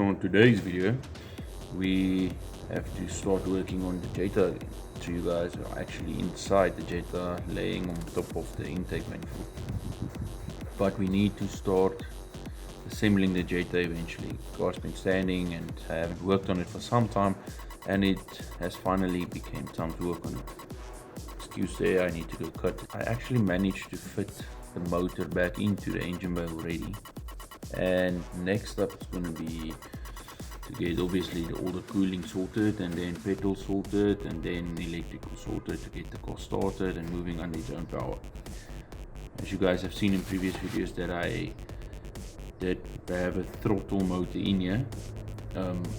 on today's video, we have to start working on the Jetta again. So you guys are actually inside the Jetta, laying on top of the intake manifold. But we need to start assembling the Jetta eventually. Car's been standing and I haven't worked on it for some time, and it has finally become time to work on it. Excuse there, I need to go cut. I actually managed to fit the motor back into the engine bay already. And next up is going to be to get obviously all the cooling sorted, and then petrol sorted, and then electrical sorted to get the car started and moving under its own power. As you guys have seen in previous videos that I have a throttle motor in here.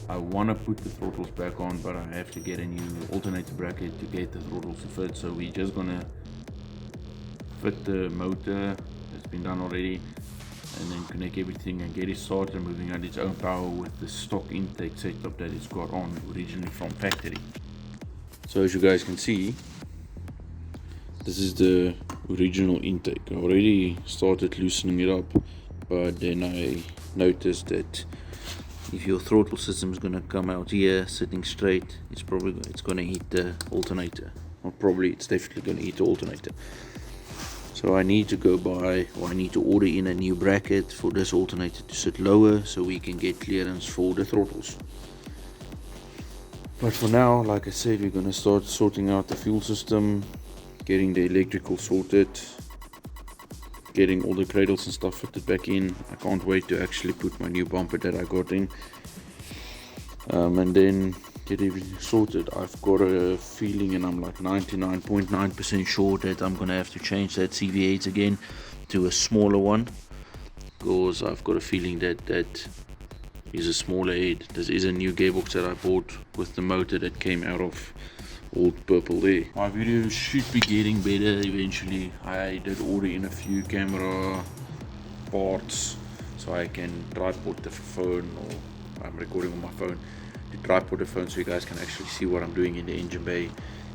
I want to put the throttles back on, but I have to get a new alternator bracket to get the throttles to fit. So we're just gonna fit the motor that's been done already, and then connect everything and get it started and moving on its own power with the stock intake setup that it's got on originally from factory. So as you guys can see, this is the original intake. I already started loosening it up, but then I noticed that if your throttle system is going to come out here sitting straight, it's going to hit the alternator. Not probably, it's definitely going to hit the alternator. So I need to I need to order in a new bracket for this alternator to sit lower so we can get clearance for the throttles. But for now, like I said, we're going to start sorting out the fuel system, getting the electrical sorted, getting all the cradles and stuff fitted back in. I can't wait to actually put my new bumper that I got in, and then get everything sorted. I've got a feeling, and I'm like 99.9% sure that I'm gonna have to change that CV8 again to a smaller one, because I've got a feeling that is a smaller head. This is a new gearbox that I bought with the motor that came out of old purple there. My video should be getting better eventually. I did order in a few camera parts so I can tripod the phone, or I'm recording on my phone, to tripod the phone so you guys can actually see what I'm doing in the engine bay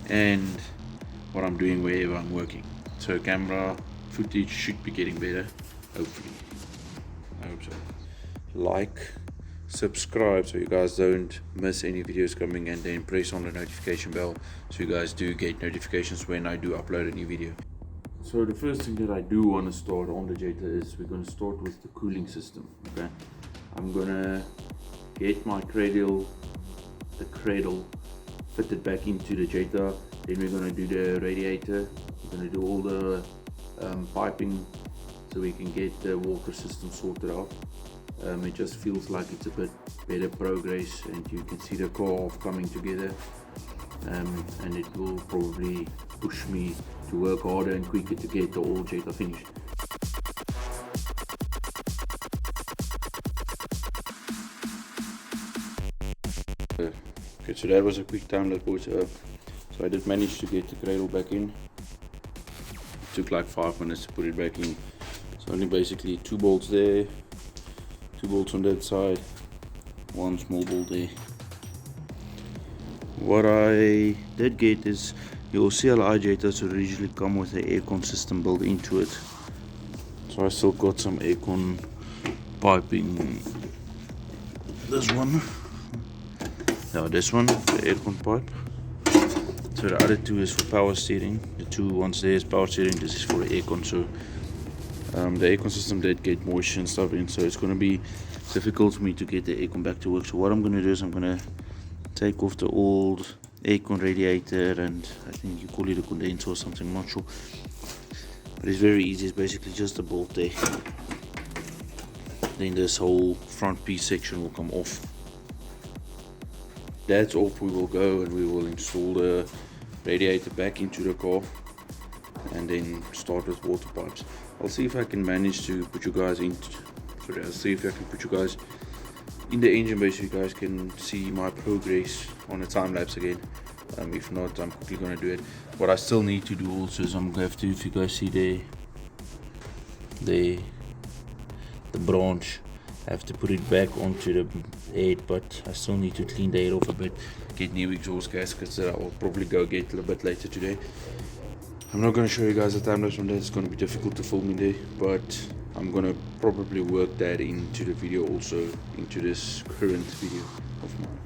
and what I'm doing wherever I'm working. So camera footage should be getting better, hopefully. I hope so. Like, subscribe so you guys don't miss any videos coming, and then press on the notification bell so you guys do get notifications when I do upload a new video. So the first thing that I do want to start on the Jetta is we're going to start with the cooling system. Okay, I'm gonna get my cradle fitted back into the Jetta. Then we're going to do the radiator. We're going to do all the piping so we can get the water system sorted out. It just feels like it's a bit better progress, and you can see the car coming together, and it will probably push me to work harder and quicker to get the whole Jetta finished. Okay, so that was a quick download, boys. So I did manage to get the cradle back in. It took like 5 minutes to put it back in. So only basically 2 bolts there, 2 bolts on that side, 1 small bolt there. What I did get is your CLI Jettas originally come with the aircon system built into it. So I still got some aircon piping. This one. Now this one, the aircon pipe. So the other 2 is for power steering. The 2 ones there is power steering. This is for the aircon. So the aircon system did get moisture and stuff in, so it's going to be difficult for me to get the aircon back to work. So what I'm going to do is I'm going to take off the old aircon radiator, and I think you call it a condenser or something, I'm not sure. But it's very easy. It's basically just a bolt there. Then this whole front piece section will come off. That's off, we will go and we will install the radiator back into the car, and then start with water pipes. I'll see if I can manage to put you guys in. I'll see if I can put you guys in the engine bay so you guys can see my progress on a time lapse again. If not, I'm quickly gonna do it. What I still need to do also is I'm gonna have to, if you guys see the branch, I have to put it back onto the head, but I still need to clean the head off a bit, get new exhaust gaskets that I'll probably go get a little bit later today. I'm not going to show you guys the time lapse on that. It's going to be difficult to film in there, but I'm going to probably work that into the video also, into this current video of mine.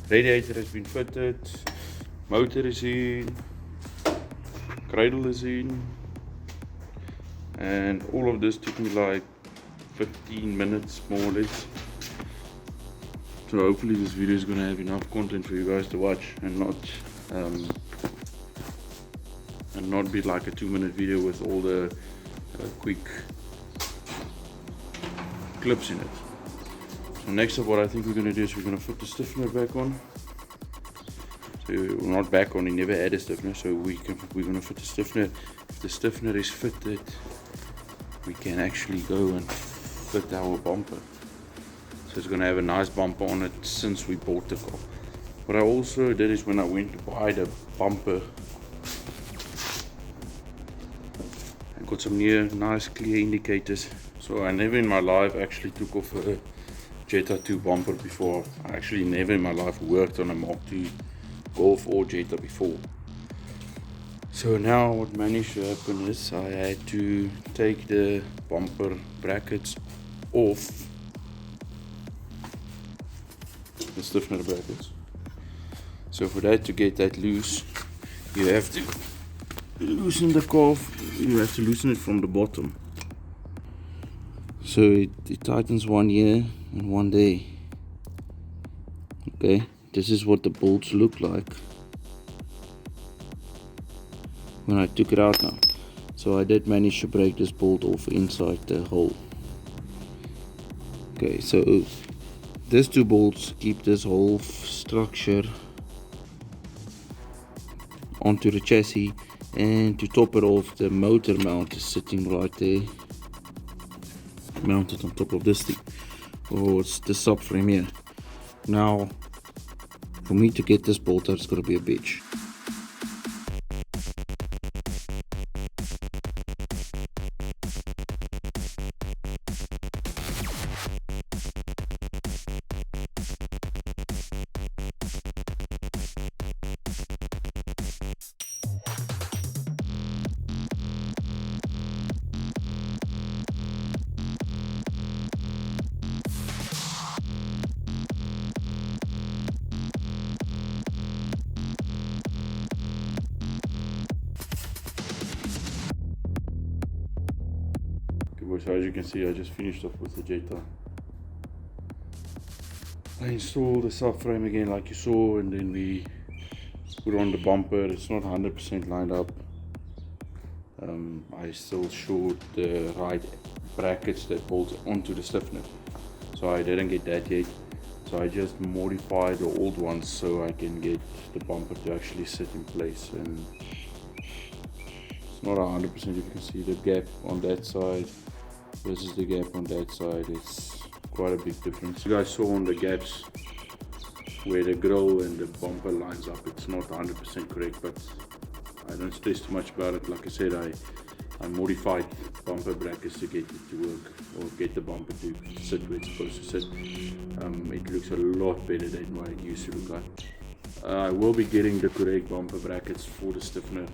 Radiator has been fitted, motor is in, cradle is in, and all of this took me like 15 minutes more or less. So hopefully this video is going to have enough content for you guys to watch and not be like a 2-minute video with all the quick clips in it. So next up, what I think we're going to do is we're going to put the stiffener back on. So not back on, we never had a stiffener, so we're going to put the stiffener. If the stiffener is fitted, we can actually go and fit our bumper. So it's going to have a nice bumper on it since we bought the car. What I also did is when I went to buy the bumper, I got some nice clear indicators. So I never in my life actually took off a Jetta 2 bumper before. I actually never in my life worked on a Mark II Golf or Jetta before. So now what managed to happen is I had to take the bumper brackets off the stiffener brackets. So for that, to get that loose, you have to loosen the car. You have to loosen it from the bottom. So it tightens one here and one there. Okay, this is what the bolts look like when I took it out now. So I did manage to break this bolt off inside the hole. Okay, so these two bolts keep this whole structure onto the chassis, and to top it off, the motor mount is sitting right there, mounted on top of this thing, or it's the subframe here. Now, for me to get this bolt out, it's going to be a bitch. So as you can see, I just finished off with the Jetta. I installed the subframe again like you saw, and then we put on the bumper. It's not 100% lined up. I still showed the right brackets that bolt onto the stiffener, so I didn't get that yet. So I just modified the old ones so I can get the bumper to actually sit in place, and it's not 100%. You can see the gap on that side versus the gap on that side. It's quite a big difference. You guys saw on the gaps where the grille and the bumper lines up, it's not 100% correct, but I don't stress too much about it. Like I said, I modified bumper brackets to get it to work, or get the bumper to sit where it's supposed to sit. It looks a lot better than what it used to look like. I will be getting the correct bumper brackets for the stiffener,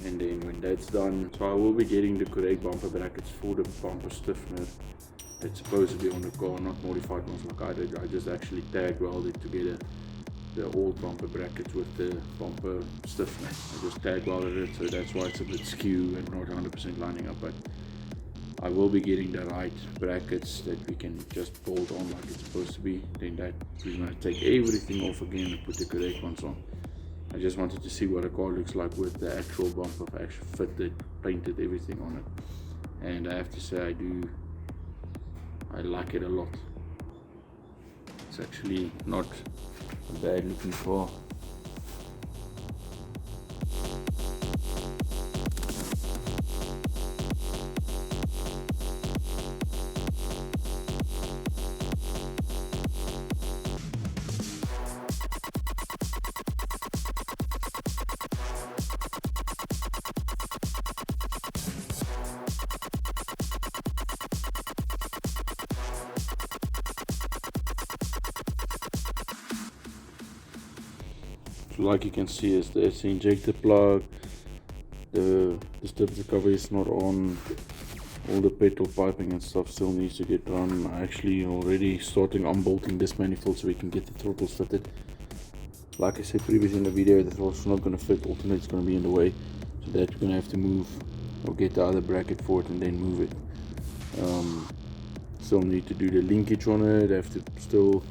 and then when that's done, so I will be getting the correct bumper brackets for the bumper stiffener that's supposed to be on the car, not modified ones like I did. I just actually tag welded together the old bumper brackets with the bumper stiffener. I just tag welded it, so that's why it's a bit skew and not 100% lining up, but I will be getting the right brackets that we can just bolt on like it's supposed to be. Then that we're going to take everything off again and put the correct ones on. I just wanted to see what a car looks like with the actual bumper. I actually fitted, painted everything on it, and I have to say I like it a lot. It's actually not a bad looking car. So like you can see, is there's the injector plug, the distributor cover is not on, all the petrol piping and stuff still needs to get done. I actually already starting unbolting this manifold so we can get the throttles fitted. Like I said previously in the video, the throttle's not going to fit, alternate's going to be in the way, so that we're going to have to move or get the other bracket for it and then move it. Still need to do the linkage on it, have to still,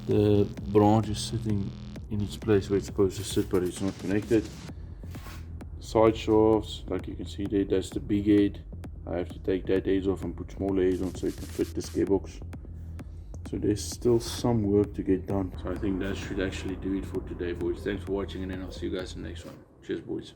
the branch is sitting in its place where it's supposed to sit, but it's not connected. Side shafts, like you can see there, that's the big head. I have to take that edge off and put smaller heads on so it can fit this gearbox. So there's still some work to get done. So I think that should actually do it for today, boys. Thanks for watching, and then I'll see you guys in the next one. Cheers, boys.